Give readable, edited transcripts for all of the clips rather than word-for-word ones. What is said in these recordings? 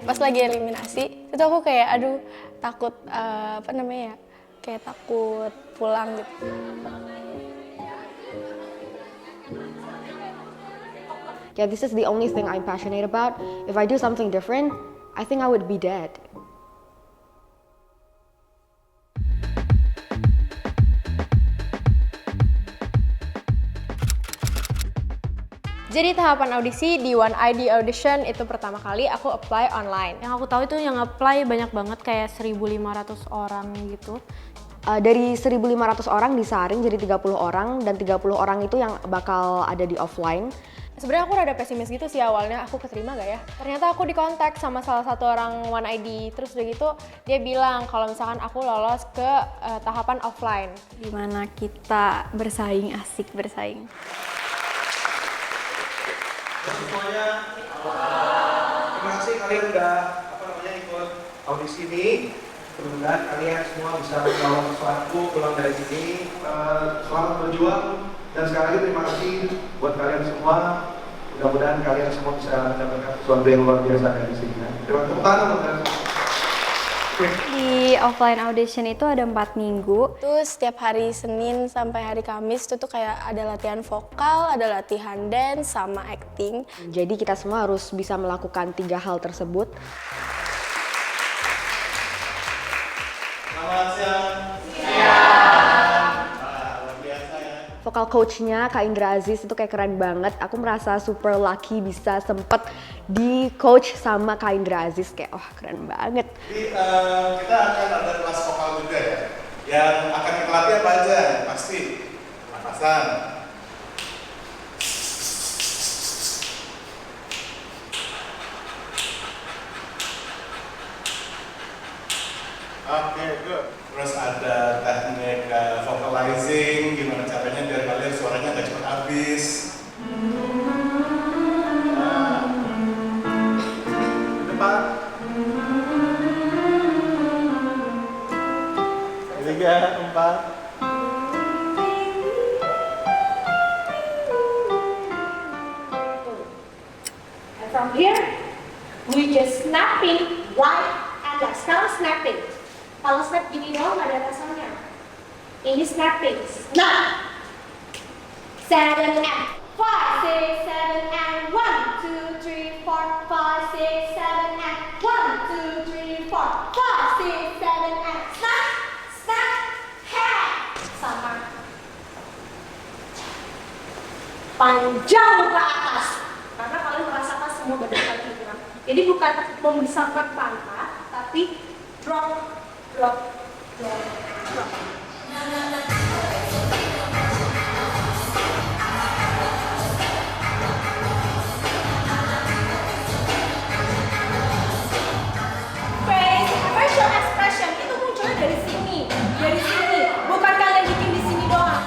Pas lagi eliminasi, itu aku kayak aduh takut kayak takut pulang gitu. Yeah, this is the only thing I'm passionate about. If I do something different, I think I would be dead. Jadi tahapan audisi di One ID Audition itu pertama kali aku apply online. Yang aku tahu itu yang apply banyak banget, kayak 1.500 orang gitu. Dari 1.500 orang disaring jadi 30 orang, dan 30 orang itu yang bakal ada di offline. Sebenarnya aku rada pesimis gitu sih awalnya, aku keterima gak ya? Ternyata aku dikontak sama salah satu orang One ID, terus udah gitu dia bilang kalau misalkan aku lolos ke tahapan offline. Dimana kita bersaing, asik bersaing. Semuanya, terima kasih kalian udah ikut audisi ini. Mudah-mudahan kalian semua bisa membawa sesuatu pulang dari sini. Selamat berjuang, dan sekali lagi terima kasih buat kalian semua. Mudah-mudahan kalian semua bisa mendapatkan sesuatu yang luar biasa dari sini. Terima kasih. Di offline audition itu ada 4 minggu. Terus setiap hari Senin sampai hari Kamis itu tuh kayak ada latihan vokal, ada latihan dance, sama acting. Jadi kita semua harus bisa melakukan 3 hal tersebut. Selamat siang. Siang. Luar biasa ya. Vokal coachnya Kak Indra Aziz itu kayak keren banget. Aku merasa super lucky bisa sempet di coach sama Kak Indra Aziz, kayak keren banget. Jadi kita akan ada kelas vokal juga ya. Yang akan kita latih apa aja? Pasti napasan. Oke, good. Terus ada teknik vocalizing, gimana caranya biar kalian suaranya nggak cepat habis. Depan. 3, 4. And from here, we just snapping right and left. Sekarang snapping. Kalau snap gini doang nggak ada rasanya. Ini snapping. Snap. 7 and 5, 6, 7 and 1, 2, 3, 4, 5, 6, 7 and 1, 2, 3, 4, 5, 6, 7 and snap, snap, head. Sama. Panjang ke atas. Karena kalian merasakan semua badan kalian gerak. Jadi bukan membesarkan pantat, tapi drop, drop, drop, drop. Facial expression itu munculnya dari sini, bukan kalian bikin di sini doang.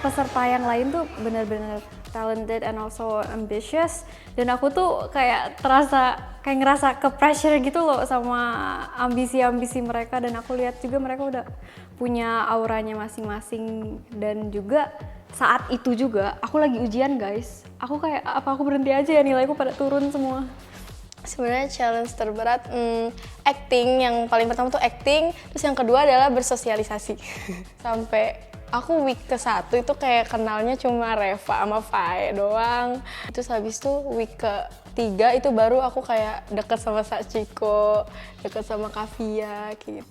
Peserta yang lain tuh benar-benar talented and also ambitious, dan aku tuh kayak ngerasa ke pressure gitu loh sama ambisi-ambisi mereka, dan aku lihat juga mereka udah punya auranya masing-masing. Dan juga saat itu juga aku lagi ujian guys, aku kayak apa aku berhenti aja ya, nilaiku pada turun semua. Sebenarnya challenge terberat acting, yang paling pertama tuh acting, terus yang kedua adalah bersosialisasi. Sampai aku week ke-1 itu kayak kenalnya cuma Reva sama Faye doang. Terus habis itu week ke-3 itu baru aku kayak deket sama Sachiko, deket sama Kavia gitu.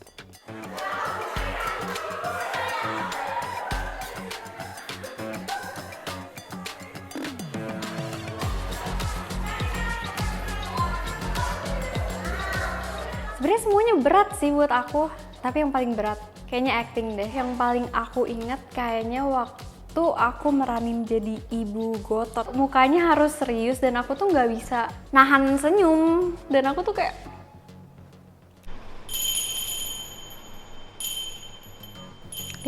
Sebenarnya semuanya berat sih buat aku, tapi yang paling berat kayaknya acting deh. Yang paling aku inget kayaknya waktu aku meranin jadi ibu Gotot. Mukanya harus serius dan aku tuh nggak bisa nahan senyum. Dan aku tuh kayak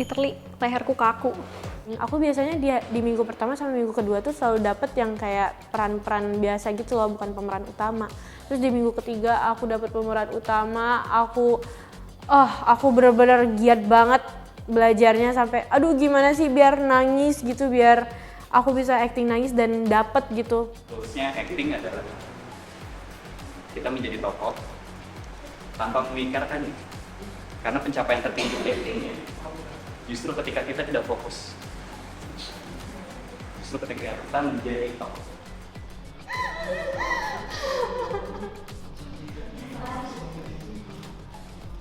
literally leherku kaku. Aku biasanya di minggu pertama sama minggu kedua tuh selalu dapet yang kayak peran-peran biasa gitu loh, bukan pemeran utama. Terus di minggu ketiga aku dapet pemeran utama, aku bener-bener giat banget belajarnya sampai aduh gimana sih biar nangis gitu, biar aku bisa acting nangis dan dapet gitu. Goalsnya acting adalah kita menjadi tokoh tanpa memikirkan, karena pencapaian tertinggi actingnya justru ketika kita tidak fokus, justru ketika kita menjadi tokoh.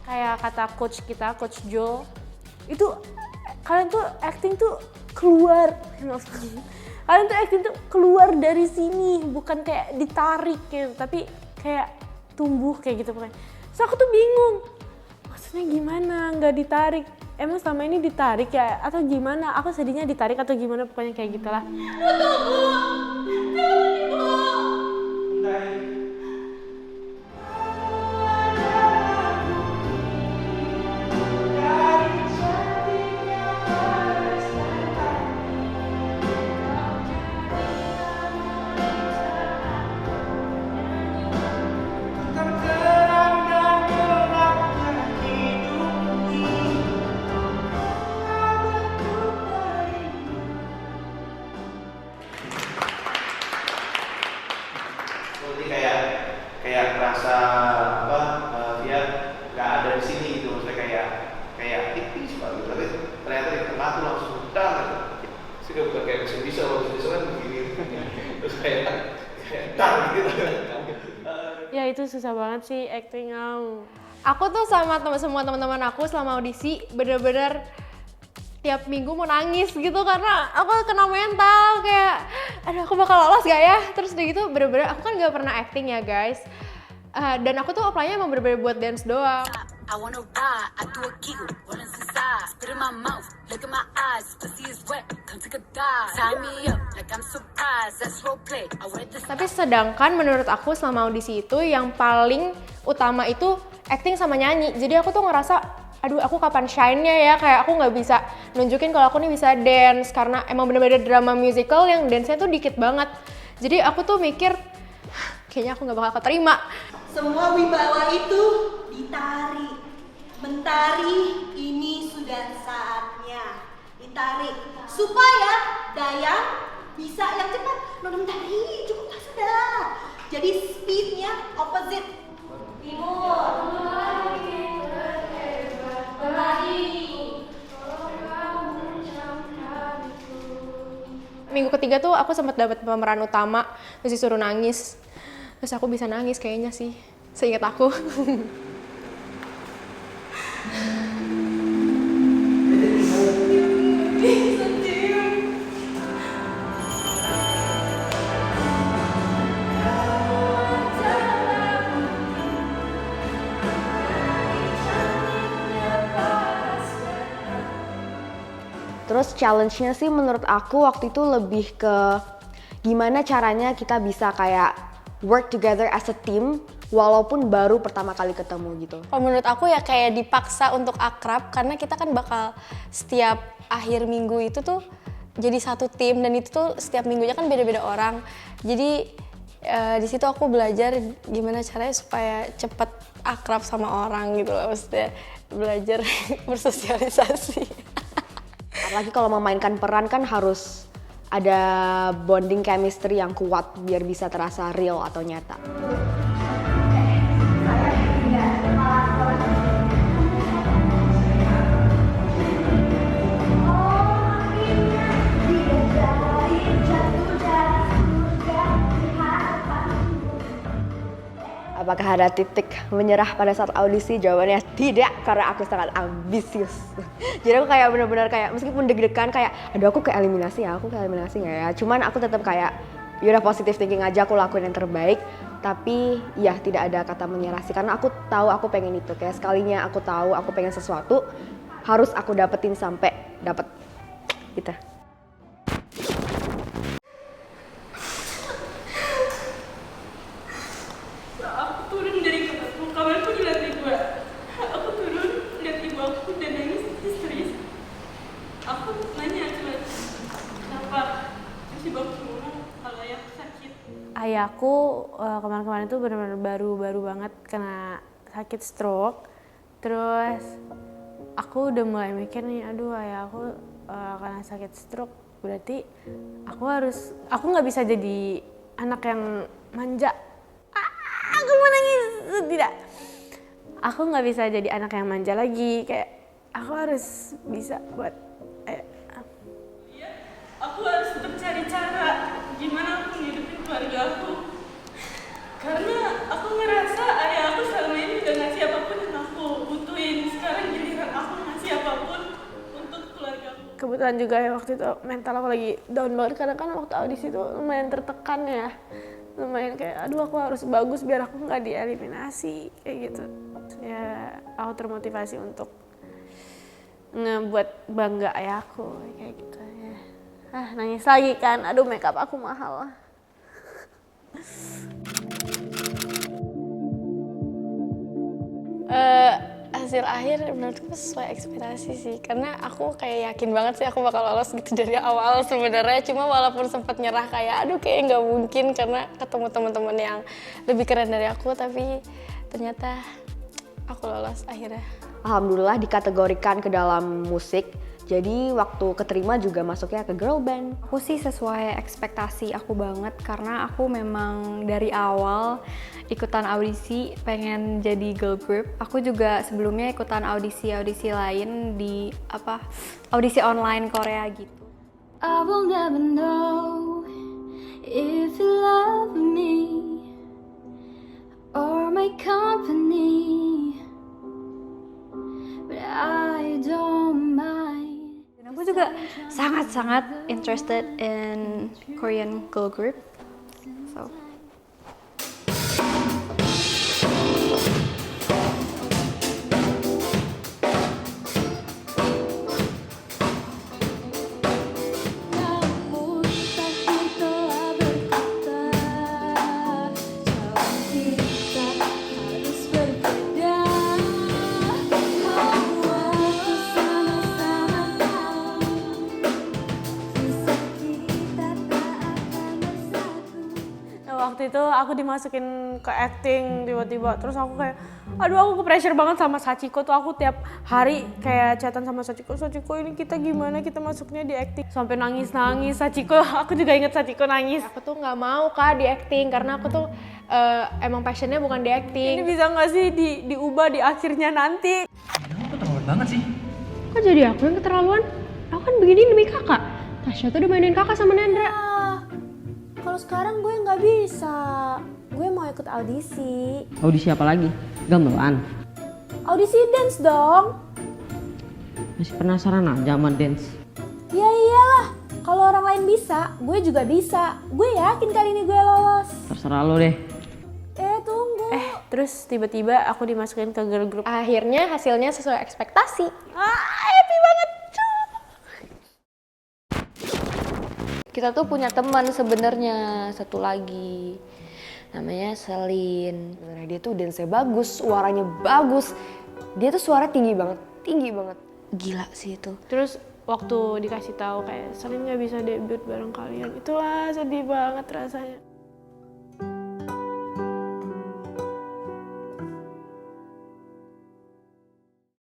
Kayak kata coach kita, Coach Joe, itu kalian tuh acting tuh keluar, kalian tuh acting tuh keluar dari sini, bukan kayak ditarik gitu, tapi kayak tumbuh kayak gitu pokoknya. So aku tuh bingung, maksudnya gimana nggak ditarik? Emang selama ini ditarik ya atau gimana? Aku sedihnya ditarik atau gimana, pokoknya kayak gitulah. Seperti kayak merasa dia nggak ada di sini gitu, maksudnya kayak tipis banget, tapi ternyata di tengah tuh langsung dang gitu. Sih bukan kayak bisa kan begini, terus kayak dang gitu. Ya itu susah banget sih acting. Aku tuh sama semua teman-teman aku selama audisi bener-bener tiap minggu mau nangis gitu karena aku kena mental kayak aduh aku bakal lolos gak ya, terus udah gitu bener-bener aku kan gak pernah acting ya guys, dan aku tuh apply-nya emang bener-bener buat dance doang. I wanna ride, I do a giggle, roll inside, spit in my mouth, look in my eyes, pussy is wet, come take a dive, tie me up like I'm surprised, that's role play, I wear this. Tapi sedangkan menurut aku selama audisi itu yang paling utama itu acting sama nyanyi, jadi aku tuh ngerasa aduh aku kapan shine-nya ya, kayak aku nggak bisa nunjukin kalau aku nih bisa dance karena emang bener-bener drama musical yang dance-nya tuh dikit banget. Jadi aku tuh mikir kayaknya aku nggak bakal keterima. Semua wibawa itu ditarik, mentari ini sudah saatnya ditarik supaya Dayang bisa yang cepat. Nona mentari cukup sudah. Jadi speednya opposite. Timur. Minggu ketiga tuh aku sempat dapat pemeran utama, terus disuruh nangis. Terus aku bisa nangis kayaknya sih, seingat aku. Terus challenge-nya sih menurut aku waktu itu lebih ke gimana caranya kita bisa kayak work together as a team walaupun baru pertama kali ketemu gitu. Kalau menurut aku ya kayak dipaksa untuk akrab karena kita kan bakal setiap akhir minggu itu tuh jadi satu tim dan itu tuh setiap minggunya kan beda-beda orang. Jadi di situ aku belajar gimana caranya supaya cepet akrab sama orang gitu lah, maksudnya belajar bersosialisasi. Apalagi kalau memainkan peran kan harus ada bonding chemistry yang kuat biar bisa terasa real atau nyata. Apakah ada titik menyerah pada saat audisi? Jawabannya tidak, karena aku sangat ambisius. Jadi aku kayak benar-benar kayak meskipun deg-degan kayak, aduh aku ke eliminasi nggak ya? Cuman aku tetap kayak, yaudah positive thinking aja, aku lakuin yang terbaik. Tapi ya tidak ada kata menyerah sih, karena aku tahu aku pengen itu. Kayak sekalinya aku tahu aku pengen sesuatu, harus aku dapetin sampai dapet gitu. Aku turun, lihat ibu aku dan nangis histeris. Aku nanya cuma Ayahku kemarin-kemarin tuh benar-benar baru banget kena sakit stroke. Terus aku udah mulai mikir nih, aduh ayahku kena sakit stroke, berarti aku nggak bisa jadi anak yang manja. Aku mau nangis, tidak. Aku nggak bisa jadi anak yang manja lagi, kayak aku harus bisa buat aku harus tetap cari cara gimana aku ngidupin keluarga aku, karena aku ngerasa ayah aku selama ini udah ngasih apapun yang aku butuhin. Sekarang giliran aku ngasih apapun untuk keluarga aku. Kebetulan juga ya waktu itu mental aku lagi down banget, karena kan waktu audisi itu lumayan tertekan ya, lumayan kayak aduh aku harus bagus biar aku nggak dieliminasi kayak gitu. Ya aku termotivasi untuk ngebuat bangga ayahku kayak gitu ya. Nangis lagi kan, aduh makeup aku mahal. Hasil akhir menurutku sesuai ekspektasi sih, karena aku kayak yakin banget sih aku bakal lolos gitu dari awal sebenarnya. Cuma walaupun sempat nyerah kayak aduh kayak nggak mungkin karena ketemu teman-teman yang lebih keren dari aku, tapi ternyata aku lolos akhirnya. Alhamdulillah dikategorikan ke dalam musik. Jadi waktu keterima juga masuknya ke girl band. Aku sih sesuai ekspektasi aku banget, karena aku memang dari awal ikutan audisi pengen jadi girl group. Aku juga sebelumnya ikutan audisi lain di audisi online Korea gitu. I will never know if you love me or my company, but I don't mind. Aku juga sangat-sangat interested in Korean girl group. So waktu itu aku dimasukin ke acting tiba-tiba, terus aku kayak aduh aku ke pressure banget sama Sachiko tuh. Aku tiap hari kayak chatan sama Sachiko ini kita gimana kita masuknya di acting, sampai nangis Sachiko. Aku juga inget Sachiko nangis. Aku tuh nggak mau Kak di acting, karena aku tuh emang passionnya bukan di acting. Ini bisa nggak sih diubah di akhirnya nanti? Kamu keterlaluan banget sih. Kok jadi aku yang keterlaluan? Aku kan begini demi kakak. Tasya tuh udah mainin kakak sama Nandra. Kalau sekarang gue nggak bisa, gue mau ikut audisi. Audisi apa lagi? Gamelan? Audisi dance dong. Masih penasaran aja sama dance? Ya iyalah, kalau orang lain bisa, gue juga bisa. Gue yakin kali ini gue lolos. Terserah lo deh. Tunggu. Terus tiba-tiba aku dimasukin ke girl group. Akhirnya hasilnya sesuai ekspektasi. Happy banget. Kita tuh punya teman sebenarnya satu lagi, namanya Selin. Sebenarnya dia tuh dance-nya bagus, suaranya bagus. Dia tuh suara tinggi banget. Gila sih itu. Terus waktu dikasih tahu kayak Selin nggak bisa debut bareng kalian, itulah sedih banget rasanya.